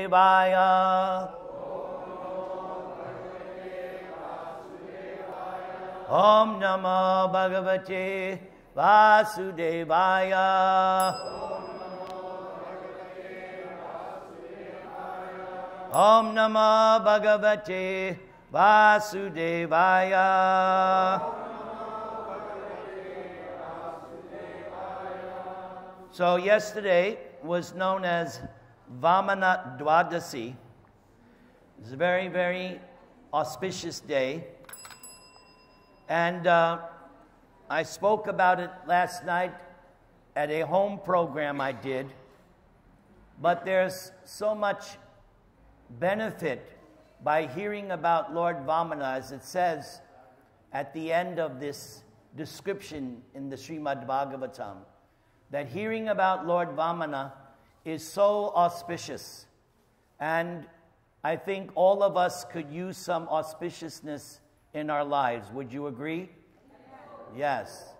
Vaya. Om Namo Bhagavate Vasudevaya. Om Namo Bhagavate Vasudevaya. So yesterday was known as Vamana-katha. It's a very, very auspicious day. And I spoke about it last night at a home program I did. But there's so much benefit by hearing about Lord Vamana, as it says at the end of this description in the Srimad Bhagavatam, that hearing about Lord Vamana is so auspicious. And I think all of us could use some auspiciousness in our lives. Would you agree? Yes,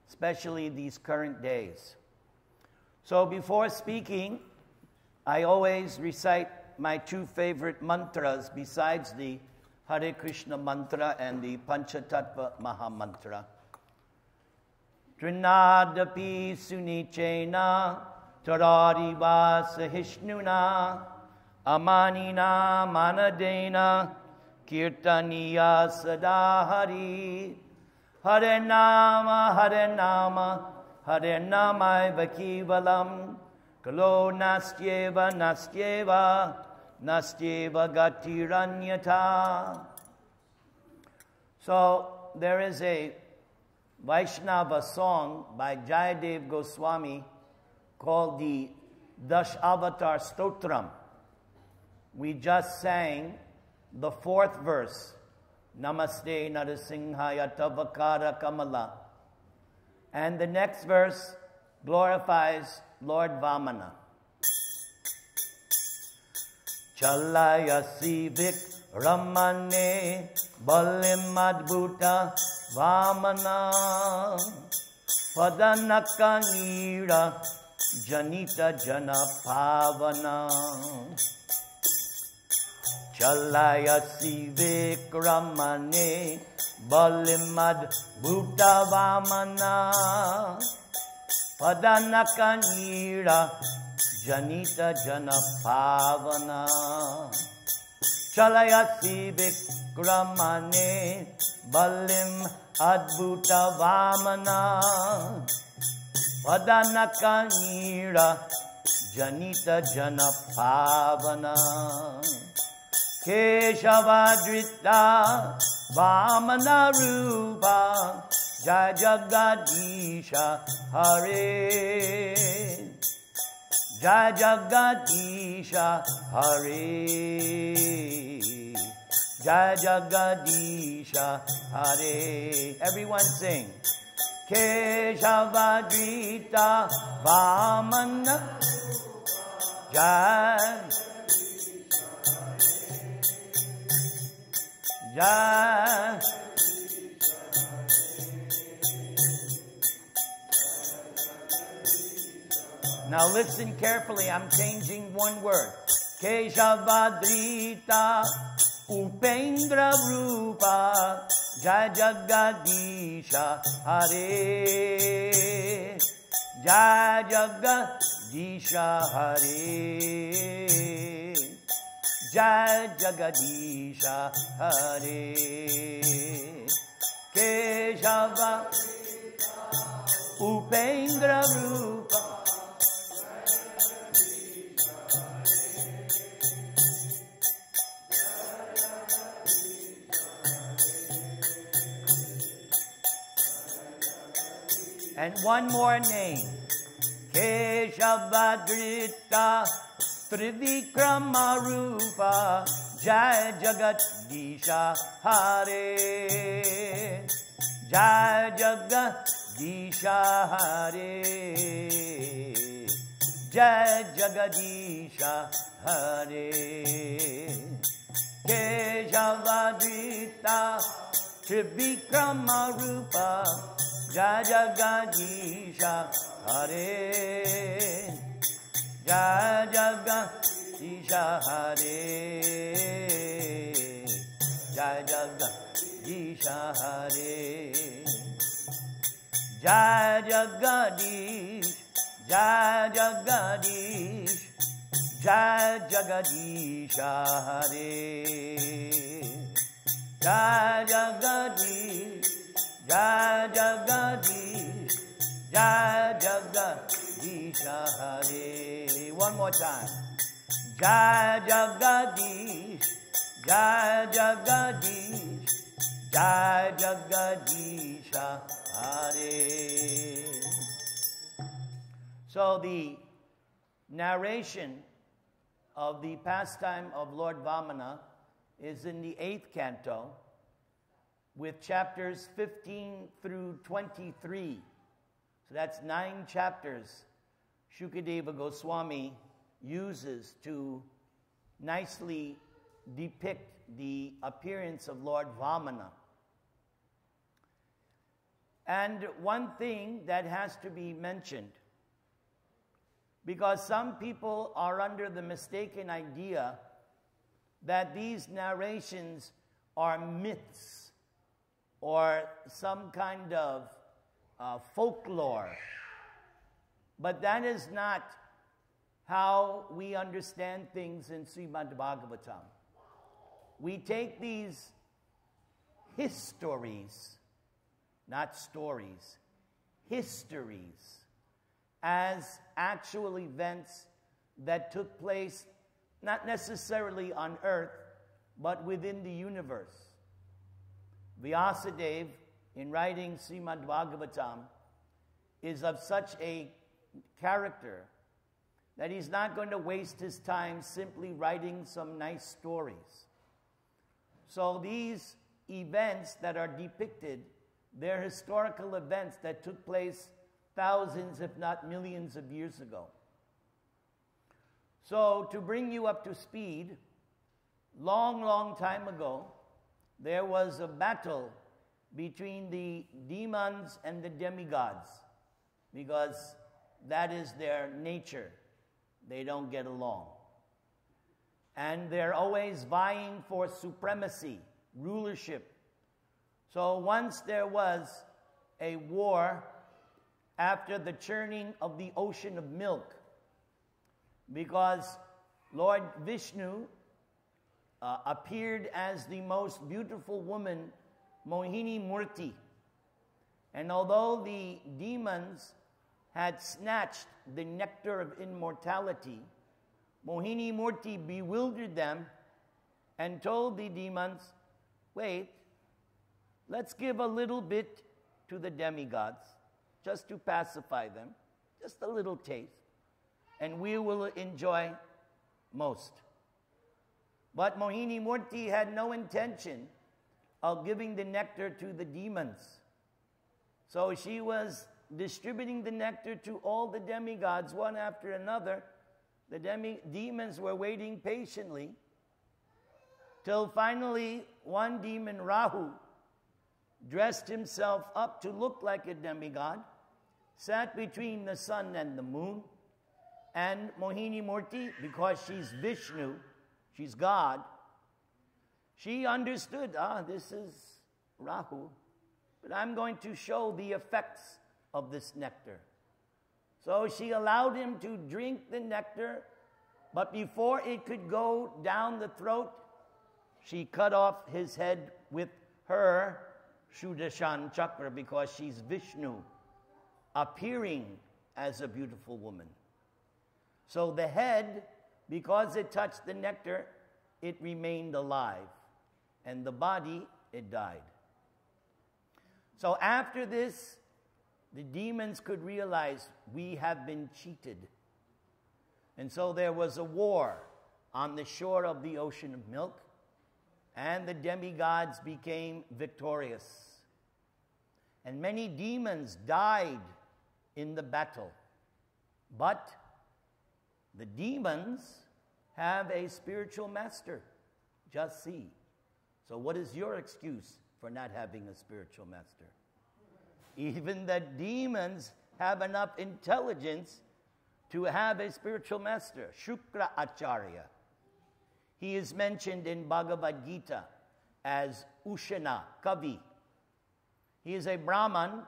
especially these current days. So before speaking, I always recite my two favorite mantras besides the Hare Krishna mantra and the Panchatattva Mahamantra. Trinadapi sunichena tarariva sahishnuna amanina manadena kirtaniya sadahari Hare Nama Hare Nama Vakivalam Kalo nastyeva gatiranyata. So there is a Vaishnava song by Jayadev Goswami called the Dasavatar Stotram. We just sang the fourth verse, Namaste Narasimhaya Tavakara Kamala. And the next verse glorifies Lord Vamana. Chalayasi Vikramane Balimadbhuta Vamana Padanakanira Janita Jana Pavana. Chalayasi Vikramane Balimadbhuta Vamana Padanakanira Janita Jana Pavana. Chalayasi Vikramane Balim Adbhuta Vamana Padanakanira Janita Jana Pavana. Keshavadrita Vamana Rupa Jaya Jagadisha Hare Jaya Jagadisha Hare Jaya Jagadisha Hare. Everyone sing. Keshavadrita Vamana Jaya Jaya. Now listen carefully, I'm changing one word. Keshavadrita Upendra Rupa Jaya Jagadisha Hare Jaya Jagadisha Hare Jaya Jagadisha Hare. Keshava Upendra Rupa. And one more name. Keshavadrita Trivikrama Rupa Jaya Jagadisha Hare Jaya Jagadisha Hare Jaya Jagadisha Hare. Keshavadrita Trivikrama Rupa Jaya Jagadisha Hare Jaya Jagadisha Isha Hare, Jai Jagadisha Hare, Jai Jagadish, Jai Jagadish, Jai Jagadisha Hare, Jai Jagadish, Jai Jagadish, Jai Jagadisha Hare. One more time. Jai Jagadish, Jai Jagadish, Jai Jagadisha Hare. So the narration of the pastime of Lord Vamana is in the 8th canto with chapters 15 through 23. So that's 9 chapters Shukadeva Goswami uses to nicely depict the appearance of Lord Vamana. And one thing that has to be mentioned, because some people are under the mistaken idea that these narrations are myths or some kind of folklore. But that is not how we understand things in Srimad Bhagavatam. We take these histories, not stories, histories, as actual events that took place not necessarily on earth, but within the universe. Vyasadeva, in writing Srimad Bhagavatam, is of such a character that he's not going to waste his time simply writing some nice stories. So these events that are depicted, they're historical events that took place thousands, if not millions of years ago. So to bring you up to speed, long time ago, there was a battle between the demons and the demigods, because that is their nature. They don't get along. And they're always vying for supremacy, rulership. So once there was a war after the churning of the ocean of milk, because Lord Vishnu appeared as the most beautiful woman, Mohini Murti. And although the demons had snatched the nectar of immortality, Mohini Murti bewildered them and told the demons, wait, let's give a little bit to the demigods, just to pacify them, just a little taste, and we will enjoy most. But Mohini Murti had no intention of giving the nectar to the demons. So she was distributing the nectar to all the demigods, one after another. The demons were waiting patiently, till finally one demon, Rahu, dressed himself up to look like a demigod, sat between the sun and the moon, and Mohini Murti, because she's Vishnu, she's God, she understood, this is Rahu, but I'm going to show the effects of this nectar. So she allowed him to drink the nectar, but before it could go down the throat, she cut off his head with her Shudarshan Chakra, because she's Vishnu, appearing as a beautiful woman. So the head, because it touched the nectar, it remained alive, and the body, it died. So after this, the demons could realize we have been cheated. And so there was a war on the shore of the ocean of milk, and the demigods became victorious. And many demons died in the battle. But the demons have a spiritual master. Just see. So what is your excuse for not having a spiritual master? Even the demons have enough intelligence to have a spiritual master, Shukra Acharya. He is mentioned in Bhagavad Gita as Ushana, Kavi. He is a Brahman,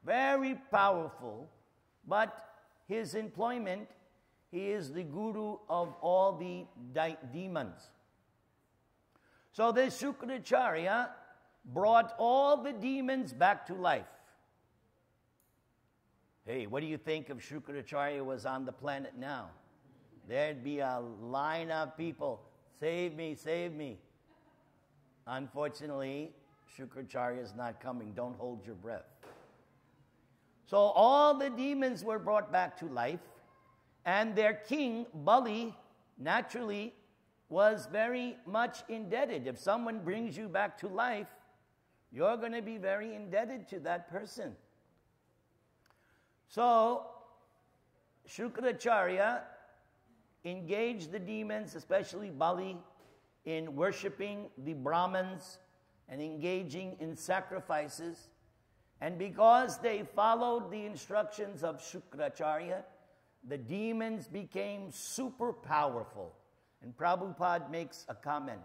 very powerful, but his employment, he is the guru of all the demons. So this Shukracharya brought all the demons back to life. Hey, what do you think if Shukracharya was on the planet now? There'd be a line of people, save me, save me. Unfortunately, Shukracharya is not coming. Don't hold your breath. So all the demons were brought back to life, and their king, Bali, naturally was very much indebted. If someone brings you back to life, you're going to be very indebted to that person. So, Shukracharya engaged the demons, especially Bali, in worshiping the Brahmins and engaging in sacrifices. And because they followed the instructions of Shukracharya, the demons became super powerful. And Prabhupada makes a comment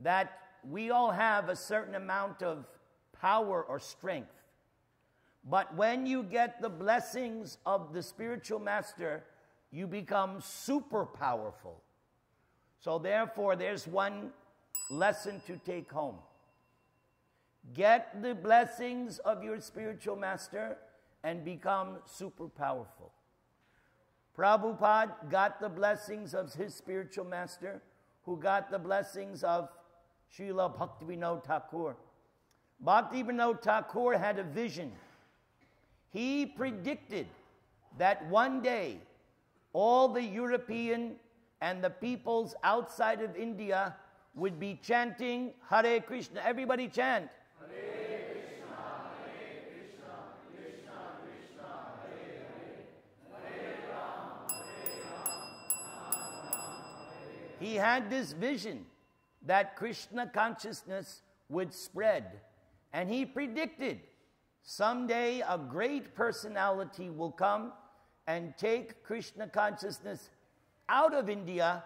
that we all have a certain amount of power or strength. But when you get the blessings of the spiritual master, you become super powerful. So therefore, there's one lesson to take home. Get the blessings of your spiritual master and become super powerful. Prabhupada got the blessings of his spiritual master, who got the blessings of Srila Bhaktivinoda Thakur. Bhaktivinoda Thakur had a vision. He predicted that one day all the European and the peoples outside of India would be chanting Hare Krishna. Everybody chant. Hare Krishna, Krishna Krishna, Hare Hare, Hare Ram, Ram Ram, Hare. He had this vision that Krishna consciousness would spread, and he predicted someday a great personality will come and take Krishna consciousness out of India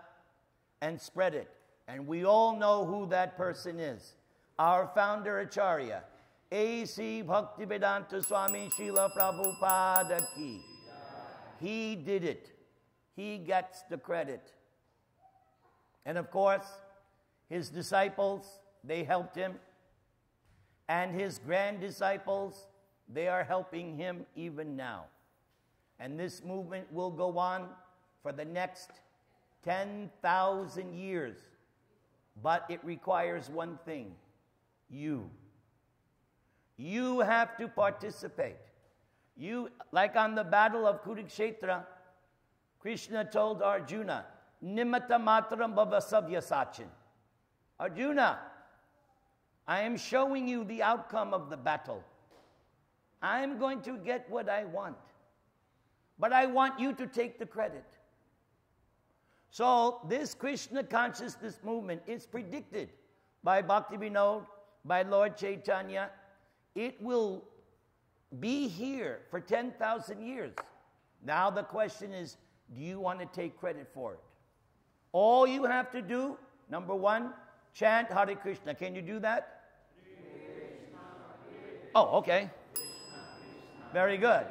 and spread it. And we all know who that person is. Our founder Acharya, A.C. Bhaktivedanta Swami Srila Prabhupada Ki. He did it. He gets the credit. And of course, his disciples, they helped him. And his grand disciples, they are helping him even now. And this movement will go on for the next 10,000 years. But it requires one thing, you. You have to participate. You, like on the battle of Kurukshetra, Krishna told Arjuna, Nimitta matram bhavasavya sachin. Arjuna, I am showing you the outcome of the battle. I am going to get what I want. But I want you to take the credit. So this Krishna consciousness movement is predicted by Bhaktivinoda, by Lord Chaitanya. It will be here for 10,000 years. Now the question is, do you want to take credit for it? All you have to do, number one, chant Hare Krishna. Can you do that? Oh, okay. Very good.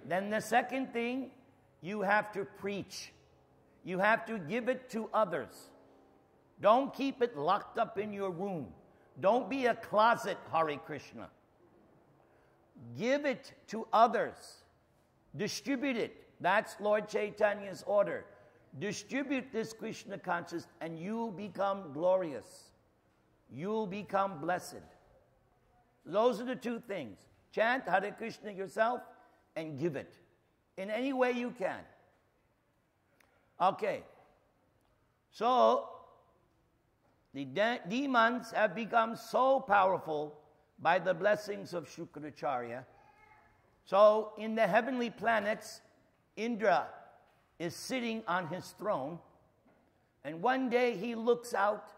Then the second thing, you have to preach. You have to give it to others. Don't keep it locked up in your room. Don't be a closet Hare Krishna. Give it to others. Distribute it. That's Lord Chaitanya's order. Distribute this Krishna consciousness and you'll become glorious. You'll become blessed. Those are the two things. Chant Hare Krishna yourself and give it in any way you can. Okay. So, the demons have become so powerful by the blessings of Shukracharya. So, in the heavenly planets, Indra is sitting on his throne, and one day he looks out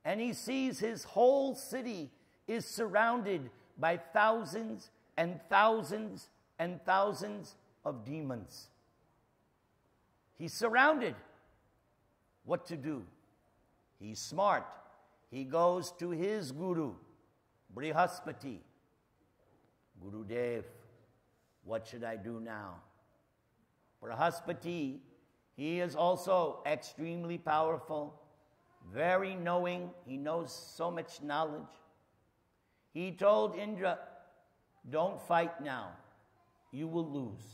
and he sees his whole city is surrounded by thousands and thousands of demons. He's surrounded. What to do? He's smart. He goes to his guru, Brihaspati. Gurudev, what should I do now? Brihaspati, he is also extremely powerful, very knowing. He knows so much knowledge. He told Indra, don't fight now. You will lose.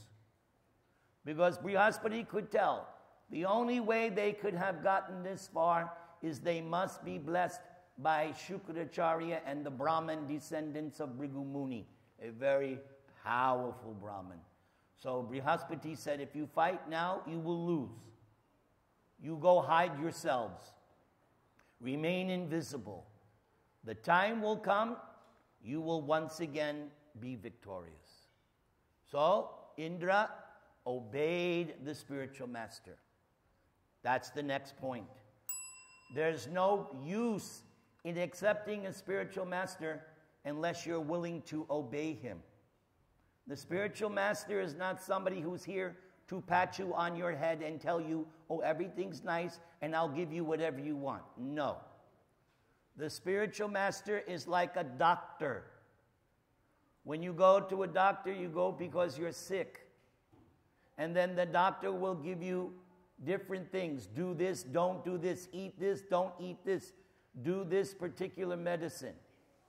Because Brihaspati could tell, the only way they could have gotten this far is they must be blessed by Shukracharya and the Brahmin descendants of Bhrigu Muni, a very powerful Brahmin. So Brihaspati said, if you fight now, you will lose. You go hide yourselves. Remain invisible. The time will come, you will once again be victorious. So Indra obeyed the spiritual master. That's the next point. There's no use in accepting a spiritual master unless you're willing to obey him. The spiritual master is not somebody who's here to pat you on your head and tell you, oh, everything's nice and I'll give you whatever you want. No. The spiritual master is like a doctor. When you go to a doctor, you go because you're sick. And then the doctor will give you different things. Do this, don't do this. Eat this, don't eat this. Do this particular medicine.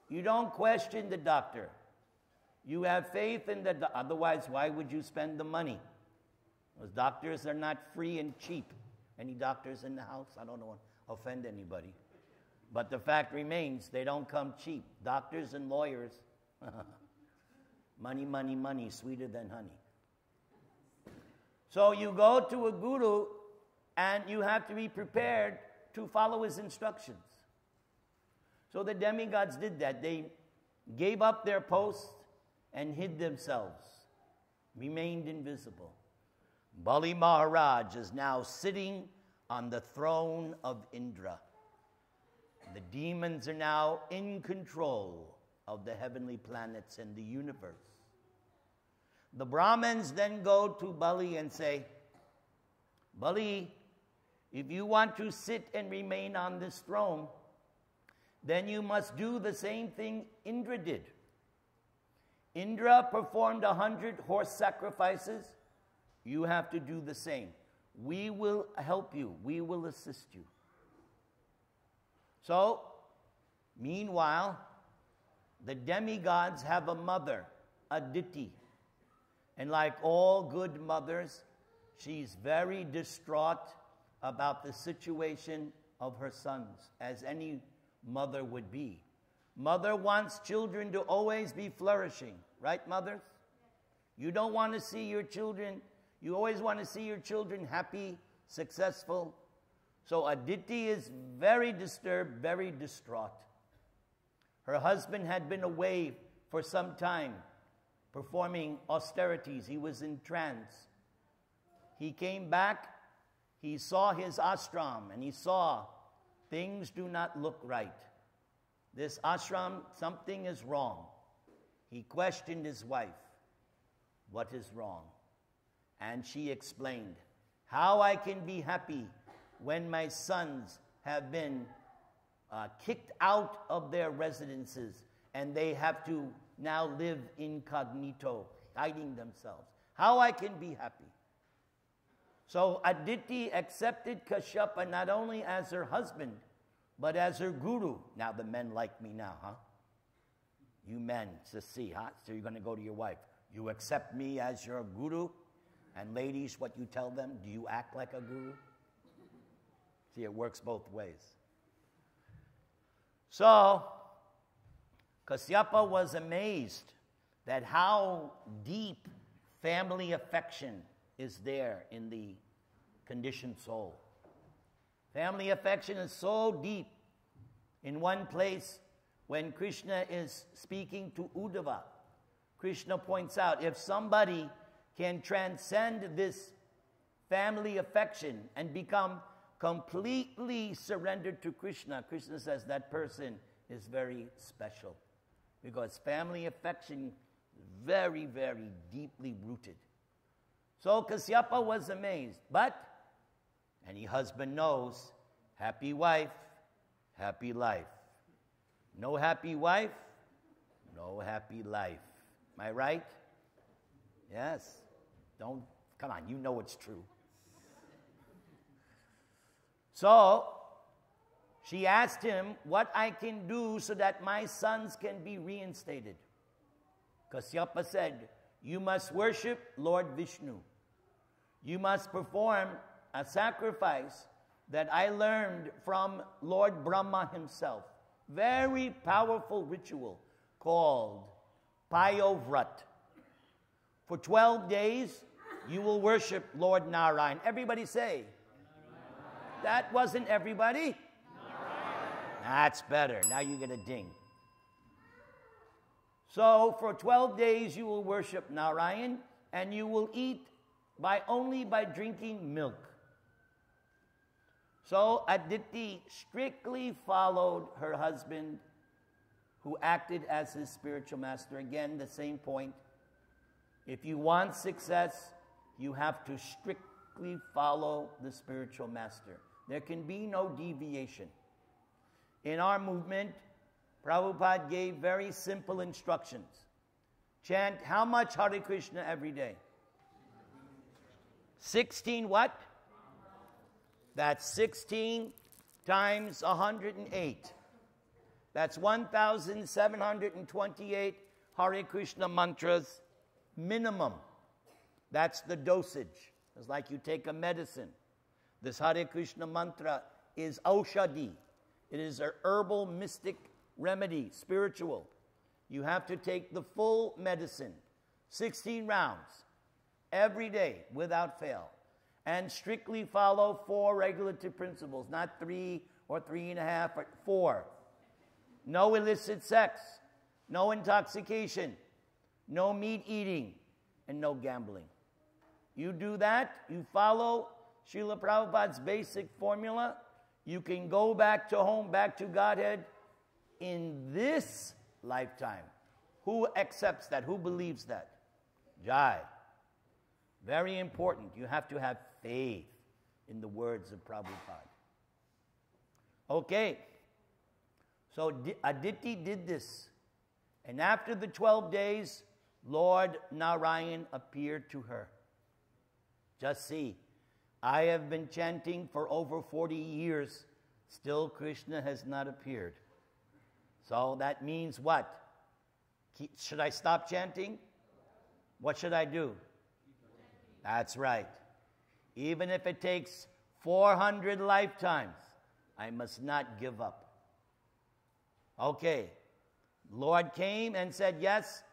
You don't question the doctor. You have faith in the doctor. Otherwise, why would you spend the money? Because doctors are not free and cheap. Any doctors in the house? I don't want to offend anybody. But the fact remains, they don't come cheap. Doctors and lawyers, money, money, money, sweeter than honey. So you go to a guru and you have to be prepared to follow his instructions. So the demigods did that. They gave up their posts and hid themselves, remained invisible. Bali Maharaj is now sitting on the throne of Indra. The demons are now in control of the heavenly planets and the universe. The Brahmins then go to Bali and say, Bali, if you want to sit and remain on this throne, then you must do the same thing Indra did. Indra performed 100 horse sacrifices. You have to do the same. We will help you. We will assist you. So, meanwhile, the demigods have a mother, Aditi. And like all good mothers, she's very distraught about the situation of her sons, as any mother would be. Mother wants children to always be flourishing. Right, mothers? You don't want to see your children, you always want to see your children happy, successful. So Aditi is very disturbed, very distraught. Her husband had been away for some time, performing austerities. He was in trance. He came back, he saw his ashram, and he saw things do not look right. This ashram, something is wrong. He questioned his wife, what is wrong? And she explained, how I can be happy when my sons have been kicked out of their residences and they have to now live incognito, hiding themselves. How I can be happy. So Aditi accepted Kashyapa not only as her husband, but as her guru. Now the men like me now, huh? You men, to see, huh? So you're going to go to your wife. You accept me as your guru? And ladies, what you tell them, do you act like a guru? See, it works both ways. So, Kashyapa was amazed that how deep family affection is there in the conditioned soul. Family affection is so deep. In one place, when Krishna is speaking to Uddhava, Krishna points out, if somebody can transcend this family affection and become completely surrendered to Krishna, Krishna says that person is very special. Because family affection Very, very deeply rooted. So Kasyapa was amazed. But any husband knows, happy wife, happy life. No happy wife, no happy life. Am I right? Yes. Don't, come on, you know it's true. So, she asked him what I can do so that my sons can be reinstated. Kasyapa said, you must worship Lord Vishnu. You must perform a sacrifice that I learned from Lord Brahma himself. Very powerful ritual called Payovrat. For 12 days, you will worship Lord Narayan. Everybody say. Narayan. That wasn't everybody. Narayan. That's better. Now you get a ding. So for 12 days, you will worship Narayan, and you will eat only by drinking milk. So Aditi strictly followed her husband, who acted as his spiritual master. Again, the same point. If you want success, you have to strictly follow the spiritual master. There can be no deviation. In our movement, Prabhupada gave very simple instructions. Chant how much Hare Krishna every day? 16 what? That's 16 times 108. That's 1,728 Hare Krishna mantras minimum. That's the dosage. It's like you take a medicine. This Hare Krishna mantra is aushadhi. It is an herbal, mystic remedy, spiritual. You have to take the full medicine, 16 rounds, every day, without fail. And strictly follow 4 regulative principles, not 3 or 3.5, but 4. No illicit sex, no intoxication, no meat eating, and no gambling. You do that, you follow Srila Prabhupada's basic formula, you can go back to home, back to Godhead in this lifetime. Who accepts that? Who believes that? Jai. Very important. You have to have faith in the words of Prabhupada. Okay. So Aditi did this. And after the 12 days, Lord Narayan appeared to her. Just see, I have been chanting for over 40 years. Still Krishna has not appeared. So that means what? Should I stop chanting? What should I do? That's right. Even if it takes 400 lifetimes, I must not give up. Okay. Lord came and said, yes,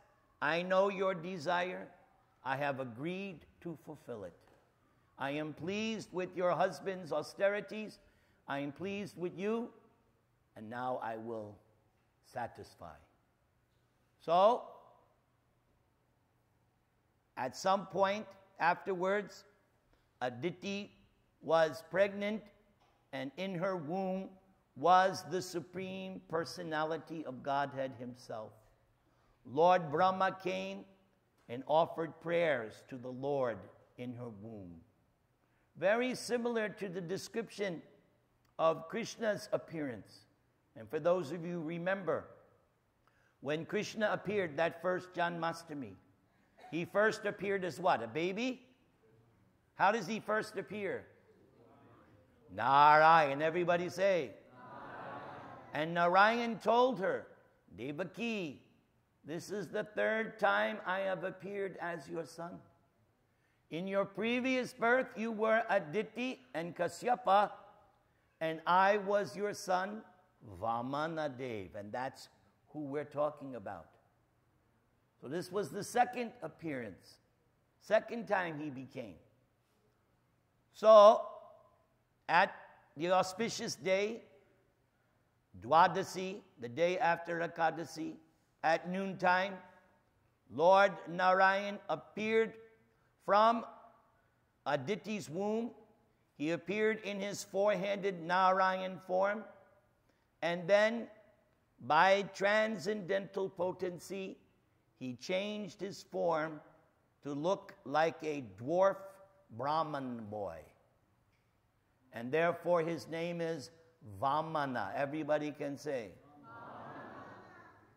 I know your desire. I have agreed to fulfill it. I am pleased with your husband's austerities. I am pleased with you. And now I will satisfy. So, at some point afterwards, Aditi was pregnant, and in her womb was the Supreme Personality of Godhead himself. Lord Brahma came and offered prayers to the Lord in her womb. Very similar to the description of Krishna's appearance. And for those of you who remember, when Krishna appeared that first Janmashtami, he first appeared as what? A baby? How does he first appear? Narayan. Everybody say. Narayan. And Narayan told her, Devaki, this is the 3rd time I have appeared as your son. In your previous birth, you were Aditi and Kasyapa, and I was your son, Vamana-katha. And that's who we're talking about. So this was the 2nd appearance. 2nd time he became. So, at the auspicious day, Dwadasi, the day after Ekadasi, at noontime, Lord Narayan appeared from Aditi's womb. He appeared in his 4-handed Narayan form, and then by transcendental potency, he changed his form to look like a dwarf Brahman boy. And therefore his name is Vamana. Everybody can say. Vamana.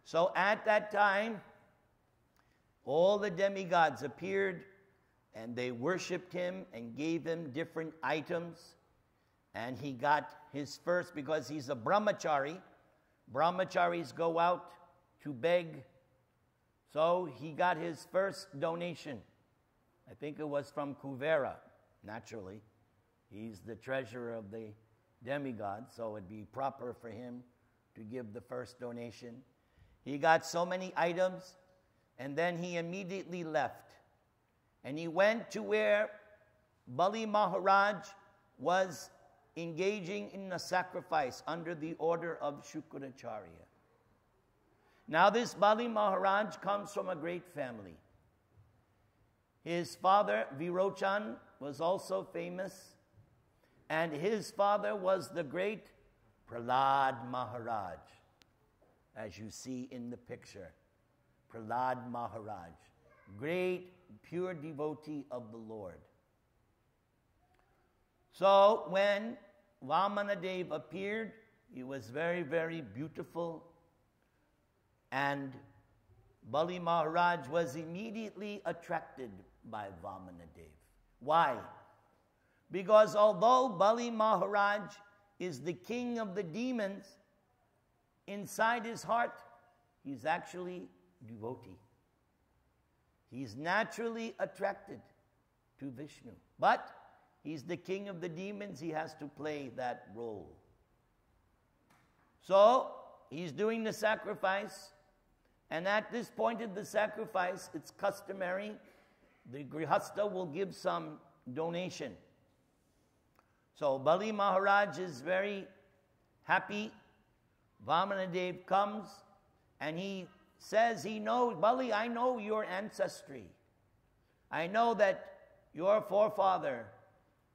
So at that time, all the demigods appeared and they worshipped him and gave him different items. And he got his first, because he's a brahmachari. Brahmacharis go out to beg. So he got his first donation. I think it was from Kuvera, naturally. He's the treasurer of the demigods, so it'd be proper for him to give the first donation. He got so many items, and then he immediately left. And he went to where Bali Maharaj was engaging in a sacrifice under the order of Shukracharya. Now this Bali Maharaj comes from a great family. His father, Virochan, was also famous. And his father was the great Prahlad Maharaj, as you see in the picture. Prahlad Maharaj, great pure devotee of the Lord. So when Vamana appeared, he was very, very beautiful. And Bali Maharaj was immediately attracted by Vamana. Why? Because although Bali Maharaj is the king of the demons, inside his heart, he's actually devotee. He's naturally attracted to Vishnu. But he's the king of the demons, he has to play that role. So, he's doing the sacrifice, and at this point of the sacrifice, it's customary, the Grihastha will give some donation. So Bali Maharaj is very happy. Vamana comes and he says he knows, Bali, I know your ancestry. I know that your forefather,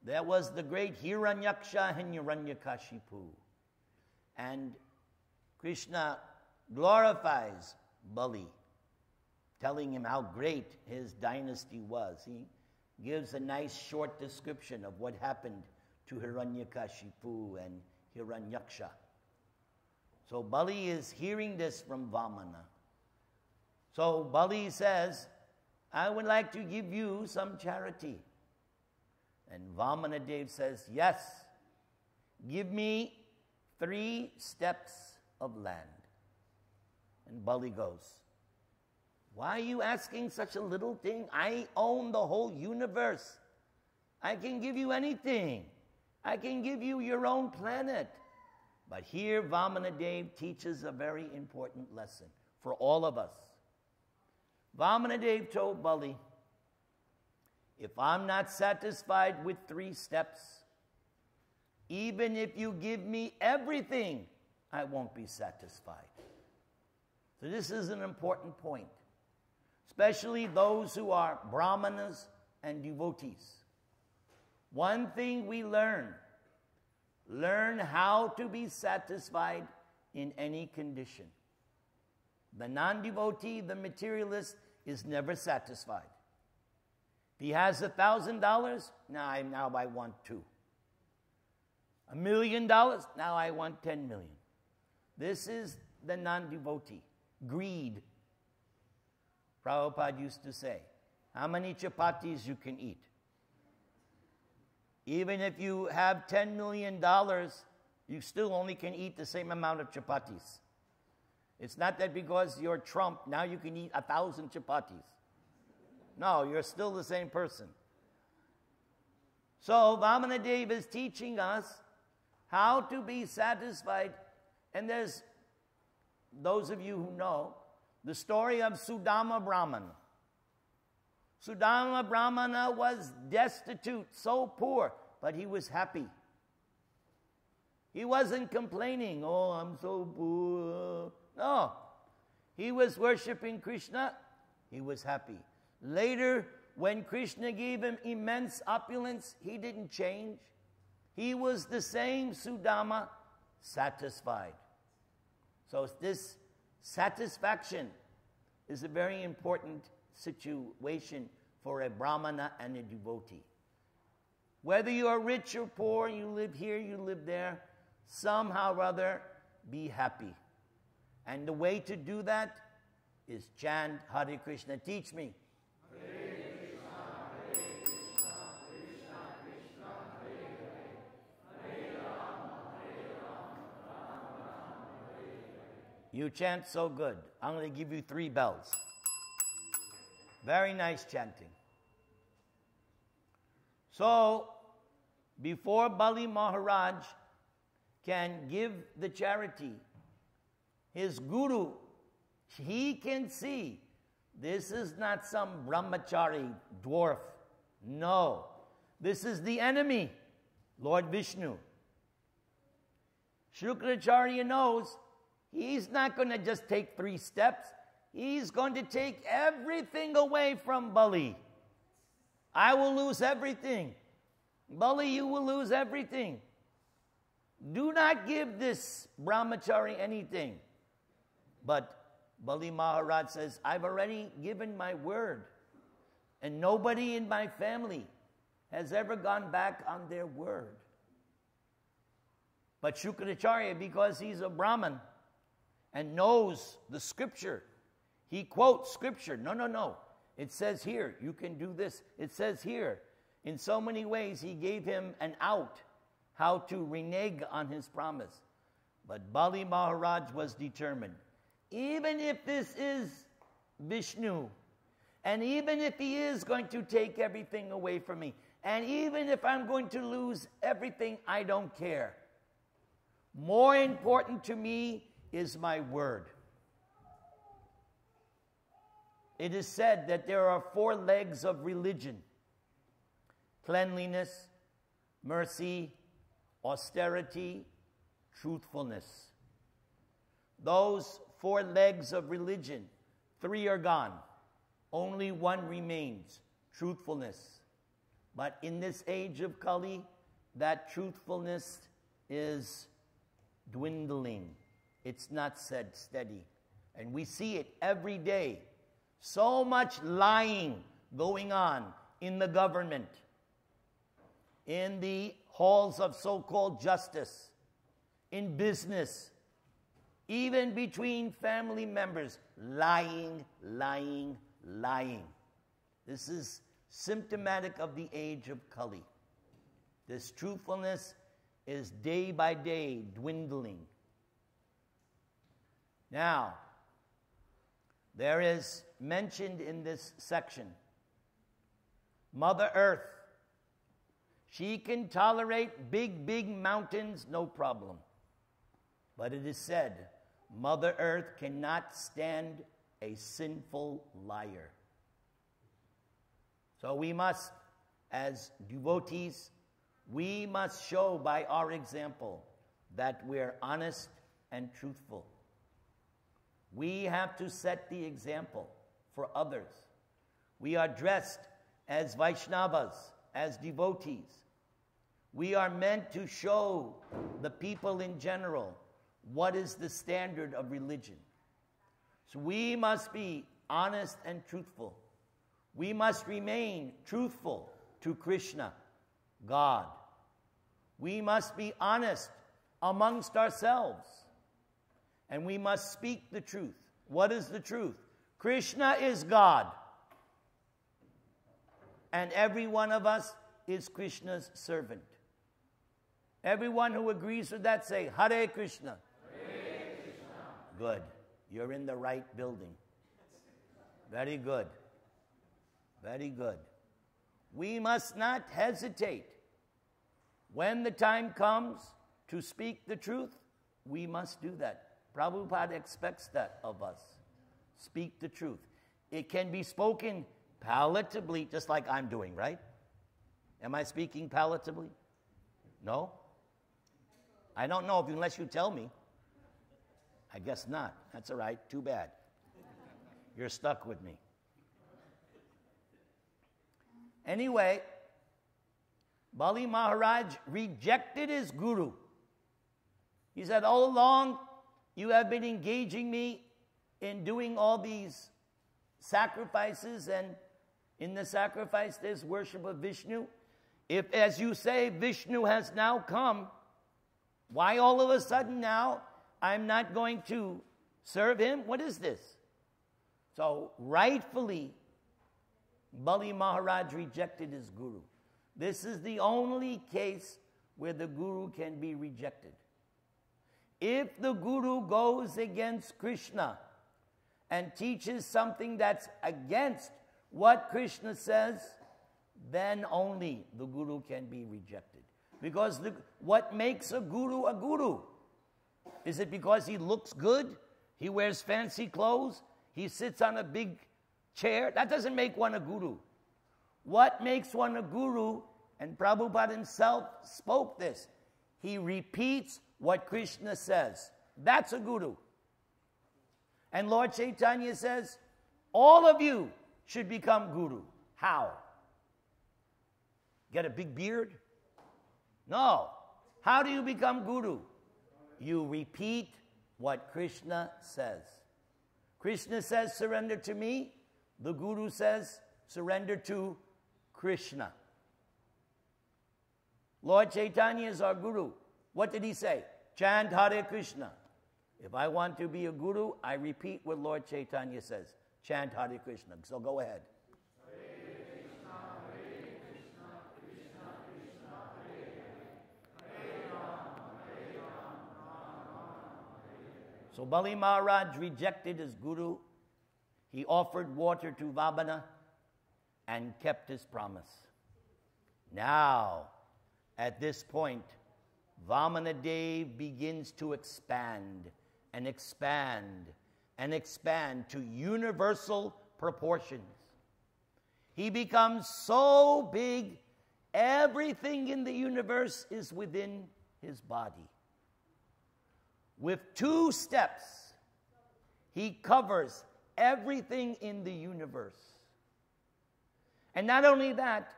that was the great Hiranyaksha and Hiranyakashipu. And Krishna glorifies Bali, telling him how great his dynasty was. He gives a nice short description of what happened to Hiranyakashipu and Hiranyaksha. So Bali is hearing this from Vamana. So Bali says, I would like to give you some charity. And Vamana says, yes, give me 3 steps of land. And Bali goes, why are you asking such a little thing? I own the whole universe. I can give you anything. I can give you your own planet. But here Vamana teaches a very important lesson for all of us. Vamana told Bali, if I'm not satisfied with 3 steps, even if you give me everything, I won't be satisfied. So this is an important point, especially those who are brahmanas and devotees. One thing we learn how to be satisfied in any condition. The non-devotee, the materialist, is never satisfied. If he has $1,000, now I want 2. $1 million, now I want 10 million. This is the non-devotee. Greed. Prabhupada used to say, how many chapatis you can eat? Even if you have $10 million, you still only can eat the same amount of chapatis. It's not that because you're Trump, now you can eat 1,000 chapatis. No, you're still the same person. So Vamana is teaching us how to be satisfied. And there's those of you who know the story of Sudama Brahmana. Sudama Brahmana was destitute, so poor, but he was happy. He wasn't complaining, oh, I'm so poor. No, he was worshiping Krishna, he was happy. Later, when Krishna gave him immense opulence, he didn't change. He was the same Sudama, satisfied. So this satisfaction is a very important situation for a Brahmana and a devotee. Whether you are rich or poor, you live here, you live there, somehow or other, be happy. And the way to do that is chant Hare Krishna. Teach me. Hare Krishna, Krishna Krishna, Hare Hare, Hare Rama, Rama Rama, Hare Hare. You chant so good. I'm going to give you 3 bells. Very nice chanting. So, before Bali Maharaj can give the charity, his guru, he can see this is not some brahmachari dwarf. No, this is the enemy, Lord Vishnu. Shukracharya knows he's not going to just take 3 steps. He's going to take everything away from Bali. I will lose everything. Bali, you will lose everything. Do not give this brahmachari anything. But Bali Maharaj says, I've already given my word. And nobody in my family has ever gone back on their word. But Shukracharya, because he's a Brahmin and knows the scripture, he quotes scripture. No. It says here, you can do this. It says here. In so many ways, he gave him an out, how to renege on his promise. But Bali Maharaj was determined. Even if this is Vishnu, and even if he is going to take everything away from me, and even if I'm going to lose everything, I don't care. More important to me is my word. It is said that there are 4 legs of religion: cleanliness, mercy, austerity, truthfulness. Those 4 legs of religion, 3 are gone. Only 1 remains, truthfulness. But in this age of Kali, that truthfulness is dwindling. It's not said steady. And we see it every day. So much lying going on in the government, in the halls of so-called justice, in business, even between family members. Lying. This is symptomatic of the age of Kali. This truthfulness is day by day dwindling. Now, there is mentioned in this section, Mother Earth. She can tolerate big mountains, no problem. But it is said, Mother Earth cannot stand a sinful liar. So we must, as devotees, we must show by our example that we're honest and truthful. We have to set the example for others. We are dressed as Vaishnavas, as devotees. We are meant to show the people in general what is the standard of religion. So we must be honest and truthful. We must remain truthful to Krishna, God. We must be honest amongst ourselves. And we must speak the truth. What is the truth? Krishna is God. And every one of us is Krishna's servant. Everyone who agrees with that, say, Hare Krishna. Hare Krishna. Good. You're in the right building. Very good. Very good. We must not hesitate. When the time comes to speak the truth, we must do that. Prabhupada expects that of us. Speak the truth. It can be spoken palatably, just like I'm doing, right? Am I speaking palatably? No? I don't know unless you tell me. I guess not. That's all right. Too bad. You're stuck with me. Anyway, Bali Maharaj rejected his guru. He said, all along, you have been engaging me in doing all these sacrifices, and in the sacrifice there's worship of Vishnu. If, as you say, Vishnu has now come, why all of a sudden now I'm not going to serve him? What is this? So rightfully, Bali Maharaj rejected his guru. This is the only case where the guru can be rejected. If the guru goes against Krishna and teaches something that's against what Krishna says, then only the guru can be rejected. Because what makes a guru a guru? Is it because he looks good? He wears fancy clothes? He sits on a big chair? That doesn't make one a guru. What makes one a guru, and Prabhupada himself spoke this, he repeats what Krishna says. That's a guru. And Lord Chaitanya says, all of you should become guru. How? Get a big beard? No. How do you become guru? You repeat what Krishna says. Krishna says, surrender to me. The guru says, surrender to Krishna. Lord Chaitanya is our guru. What did he say? Chant Hare Krishna. If I want to be a guru, I repeat what Lord Chaitanya says. Chant Hare Krishna. So go ahead. So Bali Maharaj rejected his guru. He offered water to Vamana and kept his promise. Now, at this point, Vamana Dev begins to expand and expand and expand to universal proportions. He becomes so big, everything in the universe is within his body. With 2 steps, he covers everything in the universe. And not only that,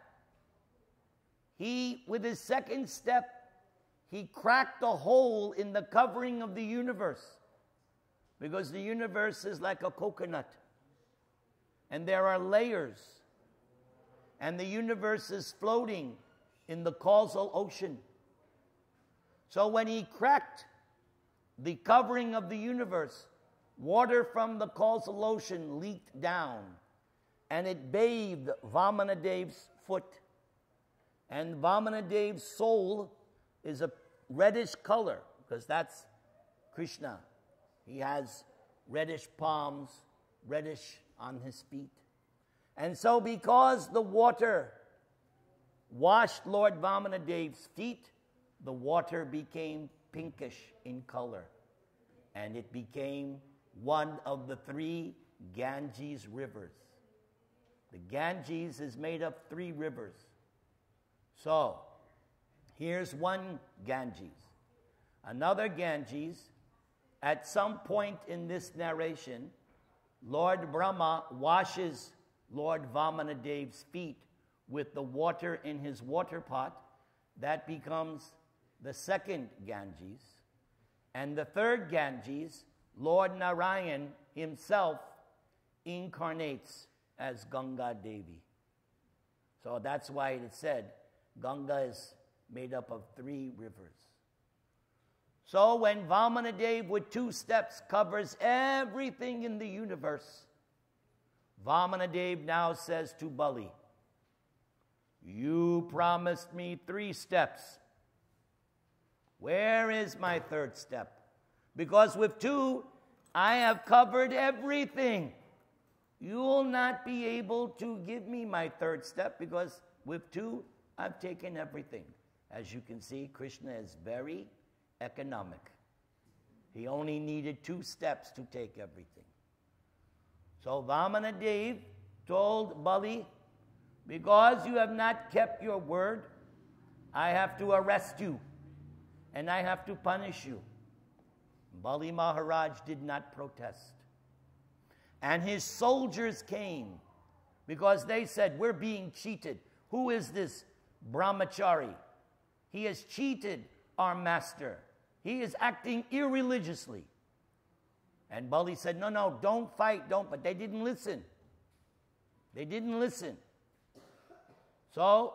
with his second step, he cracked a hole in the covering of the universe. Because the universe is like a coconut. And there are layers. And the universe is floating in the causal ocean. So when he cracked the covering of the universe, water from the causal ocean leaked down, and it bathed Vamana Dev's foot. And Vamana Dev's soul is a reddish color, because that's Krishna. He has reddish palms, reddish on his feet. And so because the water washed Lord Vamana Dev's feet, the water became pinkish in color. And it became one of the 3 Ganges rivers. The Ganges is made of 3 rivers. So, here's one Ganges. Another Ganges, at some point in this narration, Lord Brahma washes Lord Vamana Dev's feet with the water in his water pot. That becomes the second Ganges. And the third Ganges, Lord Narayan himself incarnates as Ganga Devi. So that's why it said Ganga is made up of 3 rivers. So when Vamana Dev with 2 steps covers everything in the universe, Vamana Dev now says to Bali, you promised me 3 steps. Where is my 3rd step? Because with 2, I have covered everything. You will not be able to give me my 3rd step, because with 2, I've taken everything. As you can see, Krishna is very economic. He only needed 2 steps to take everything. So Vamana Dev told Bali, because you have not kept your word, I have to arrest you. And I have to punish you. Bali Maharaj did not protest. And his soldiers came, because they said, we're being cheated. Who is this brahmachari? He has cheated our master. He is acting irreligiously. And Bali said, no, don't fight, don't. But they didn't listen. They didn't listen. So,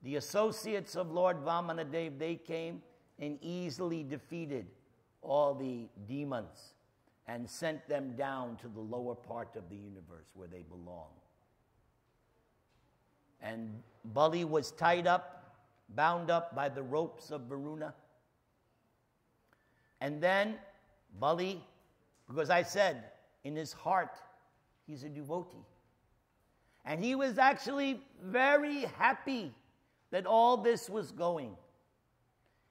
the associates of Lord Vamana-Dev, they came and easily defeated all the demons and sent them down to the lower part of the universe where they belong. And Bali was tied up, bound up by the ropes of Varuna. And then Bali, because I said, in his heart, he's a devotee. And he was actually very happy that all this was going.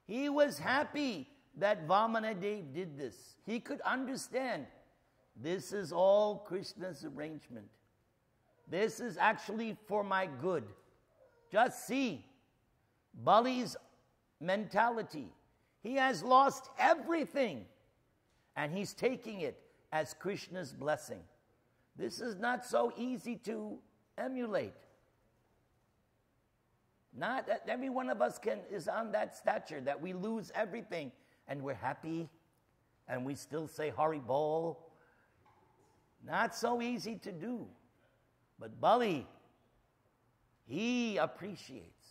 He was happy that Vamana-Dev did this. He could understand this is all Krishna's arrangement. This is actually for my good. Just see Bali's mentality. He has lost everything, and he's taking it as Krishna's blessing. This is not so easy to emulate. Not that every one of us is on that stature, that we lose everything and we're happy and we still say Hari Bol. Not so easy to do. But Bali, he appreciates.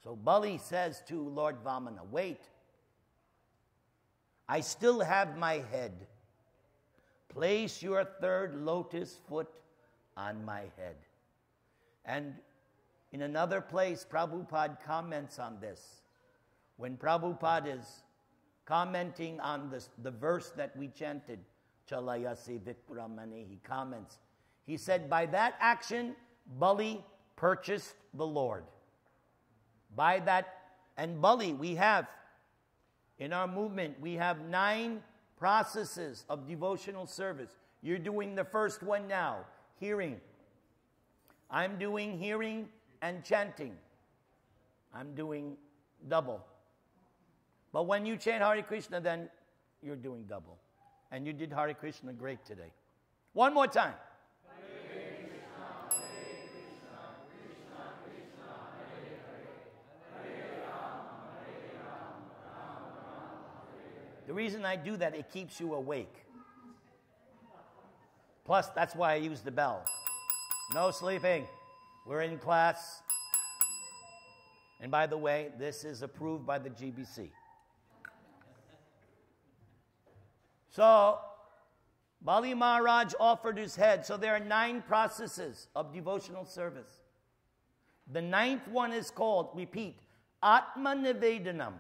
So Bali says to Lord Vamana, wait, I still have my head. Place your third lotus foot on my head. And in another place, Prabhupada comments on this. When Prabhupada is commenting on the verse that we chanted, Chalayasi Vikramani, he comments. He said, by that action, Bali purchased the Lord. By that, and Bali, we have, in our movement, we have 9 processes of devotional service. You're doing the first one now, hearing. I'm doing hearing and chanting. I'm doing double. But when you chant Hare Krishna, then you're doing double. And you did Hare Krishna great today. One more time. Hare Krishna, Krishna Krishna, Hare Hare. Hare Rama, Rama Rama, Hare. The reason I do that, it keeps you awake. Plus, that's why I use the bell. No sleeping. We're in class. And by the way, this is approved by the GBC. So, Bali Maharaj offered his head. So there are 9 processes of devotional service. The 9th one is called, repeat, Atma Nivedanam.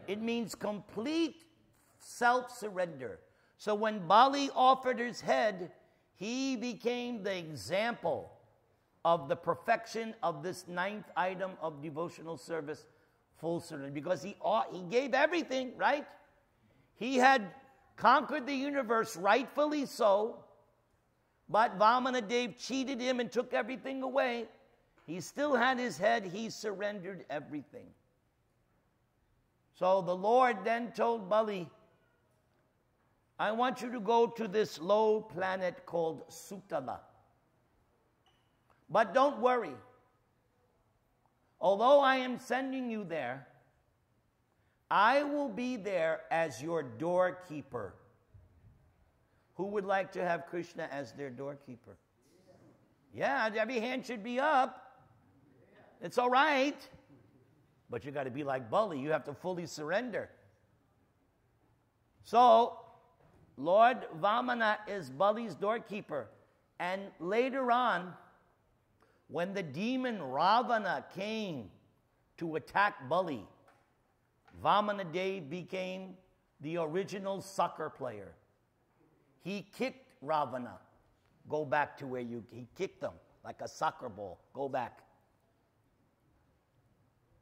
It means complete self-surrender. So when Bali offered his head, he became the example of the perfection of this 9th item of devotional service, full surrender. Because he gave everything, right? He had conquered the universe, rightfully so, but Vamana-Dev cheated him and took everything away. He still had his head. He surrendered everything. So the Lord then told Bali, I want you to go to this low planet called Sutala. But don't worry. Although I am sending you there, I will be there as your doorkeeper. Who would like to have Krishna as their doorkeeper? Yeah, every hand should be up. It's all right. But you got to be like Bali. You have to fully surrender. So, Lord Vamana is Bali's doorkeeper. And later on, when the demon Ravana came to attack Bali, Vamana-Dev became the original soccer player. He kicked Ravana. Go back to where he kicked them like a soccer ball. Go back.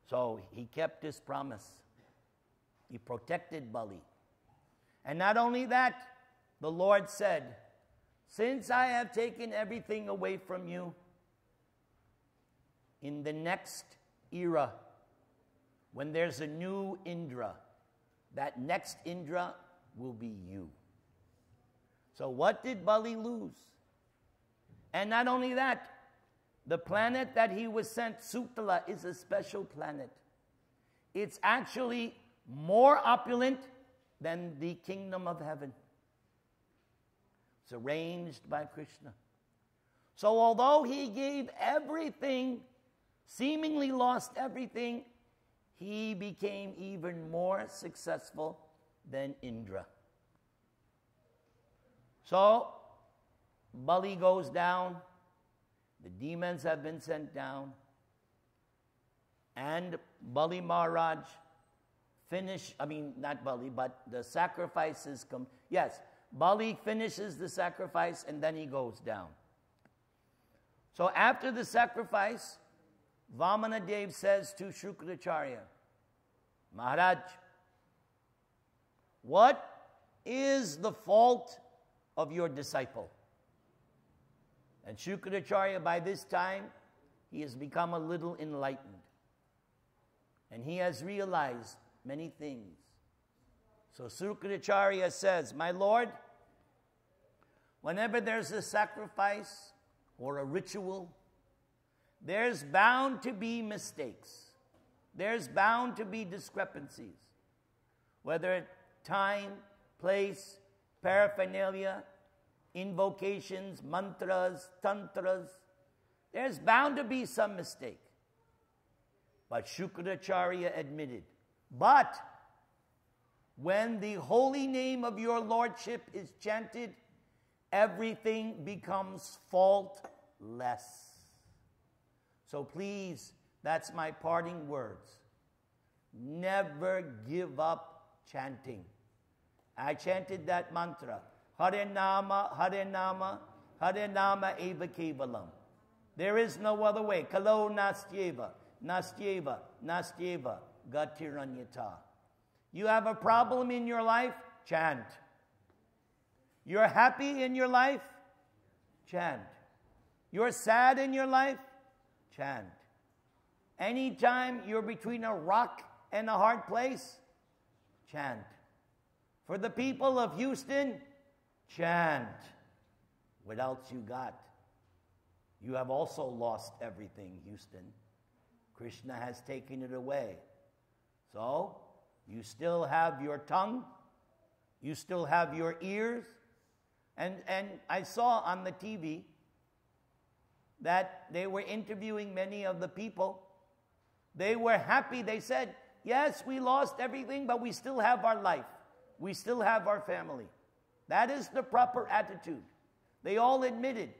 So he kept his promise. He protected Bali. And not only that, the Lord said, since I have taken everything away from you, in the next era, when there's a new Indra, that next Indra will be you. So what did Bali lose? And not only that, the planet that he was sent, Sutala, is a special planet. It's actually more opulent than the kingdom of heaven. It's arranged by Krishna. So although he gave everything, seemingly lost everything, he became even more successful than Indra. So, Bali goes down, the demons have been sent down, and Bali Maharaj not Bali, but the sacrifices come. Yes, Bali finishes the sacrifice and then he goes down. So after the sacrifice, Vamana says to Shukracharya, Maharaj, what is the fault of your disciple? And Shukracharya, by this time, he has become a little enlightened. And he has realized many things. So Shukracharya says, my Lord, whenever there's a sacrifice or a ritual, there's bound to be mistakes. There's bound to be discrepancies. Whether time, place, paraphernalia, invocations, mantras, tantras, there's bound to be some mistake. But Shukracharya admitted, but when the holy name of your Lordship is chanted, everything becomes faultless. So please, that's my parting words. Never give up chanting. I chanted that mantra. Hare Nama, Hare Nama, Hare Nama Eva Kevalam. There is no other way. Kalo Nastyeva, Nastyeva, Nastyeva, Gatiranyata. You have a problem in your life? Chant. You're happy in your life? Chant. You're sad in your life? Chant. Anytime you're between a rock and a hard place? Chant. For the people of Houston, chant. What else you got? You have also lost everything, Houston. Krishna has taken it away. So, you still have your tongue. You still have your ears. And I saw on the TV that they were interviewing many of the people. They were happy. They said, yes, we lost everything, but we still have our life. We still have our family. That is the proper attitude. They all admitted,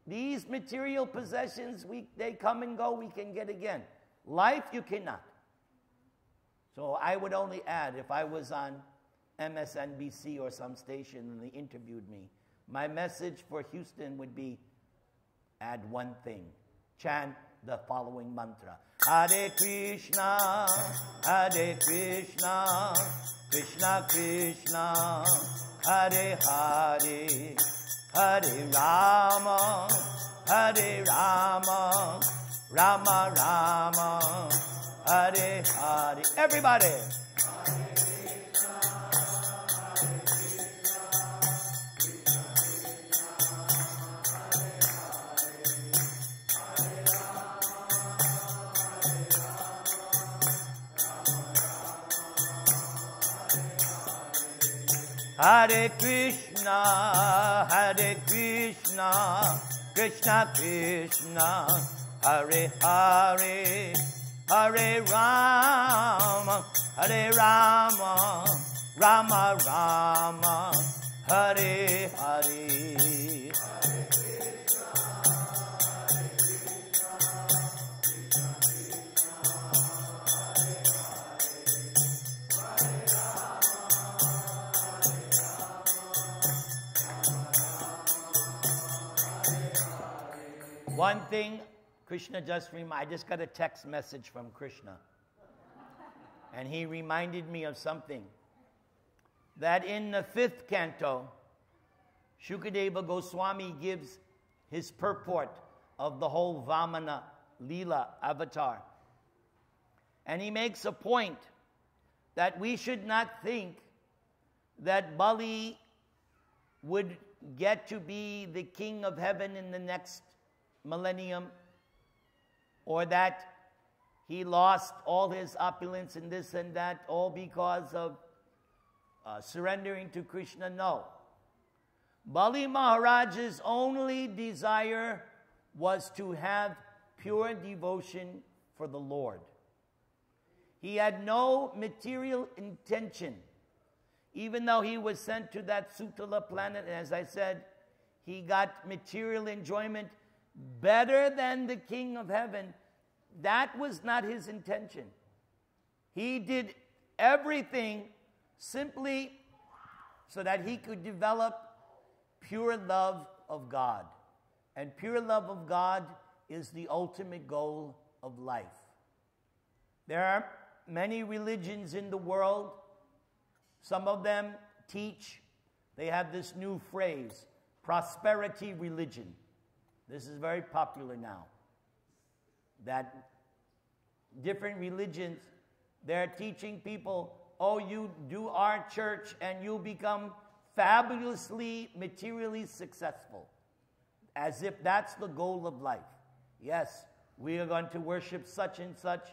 these material possessions, they come and go, we can get again. Life, you cannot. So I would only add, if I was on MSNBC or some station and they interviewed me, my message for Houston would be, add one thing. Chant the following mantra. Hare Krishna, Hare Krishna, Krishna Krishna, Hare Hare, Hare Rama, Hare Rama, Rama Rama, Hare Hare. Everybody. Hare Krishna, Hare Krishna, Krishna Krishna, Hare Hare, Hare Rama, Hare Rama, Rama Rama, Hare Hare. One thing, Krishna I just got a text message from Krishna. And he reminded me of something. That in the 5th canto, Shukadeva Goswami gives his purport of the whole Vamana Leela avatar. And he makes a point that we should not think that Bali would get to be the king of heaven in the next millennium, or that he lost all his opulence and this and that, all because of surrendering to Krishna. No. Bali Maharaj's only desire was to have pure devotion for the Lord. He had no material intention. Even though he was sent to that Sutala planet, and as I said, he got material enjoyment better than the King of Heaven, that was not his intention. He did everything simply so that he could develop pure love of God. And pure love of God is the ultimate goal of life. There are many religions in the world. Some of them teach, they have this new phrase, prosperity religion. This is very popular now. That different religions, they're teaching people, oh, you do our church and you'll become fabulously materially successful. As if that's the goal of life. Yes, we are going to worship such and such,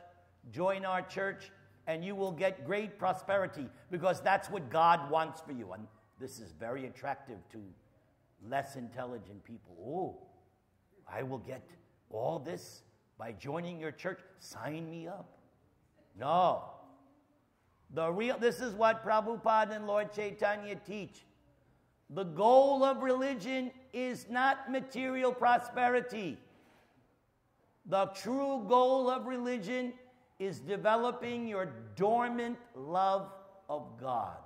join our church, and you will get great prosperity because that's what God wants for you. And this is very attractive to less intelligent people. Oh, I will get all this by joining your church. Sign me up. No. This is what Prabhupada and Lord Chaitanya teach. The goal of religion is not material prosperity. The true goal of religion is developing your dormant love of God.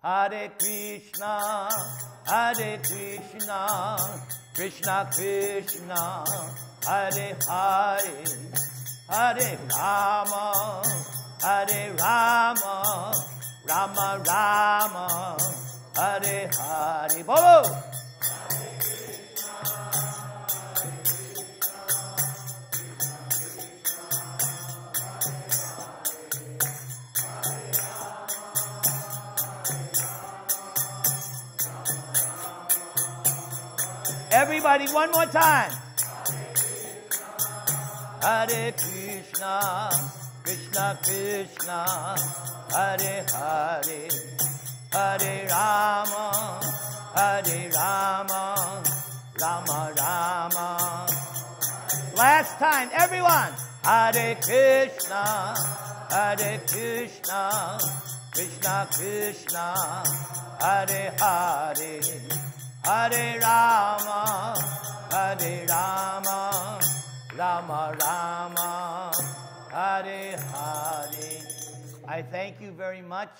Hare Krishna, Krishna Krishna, Hare Hare, Hare Rama, Hare Rama, Rama Rama, Hare Hare. Bolo! Everybody, one more time. Hare Krishna, Krishna Krishna, Hare Hare, Hare Rama, Hare Rama, Rama Rama. Last time, everyone. Hare Krishna, Hare Krishna, Krishna Krishna, Hare Hare, Hare Rama, Hare Rama, Rama Rama, Hare Hare. I thank you very much.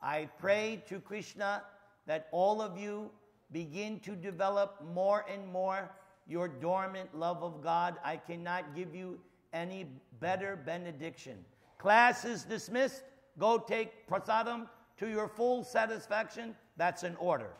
I pray to Krishna that all of you begin to develop more and more your dormant love of God. I cannot give you any better benediction. Class is dismissed. Go take prasadam to your full satisfaction. That's an order.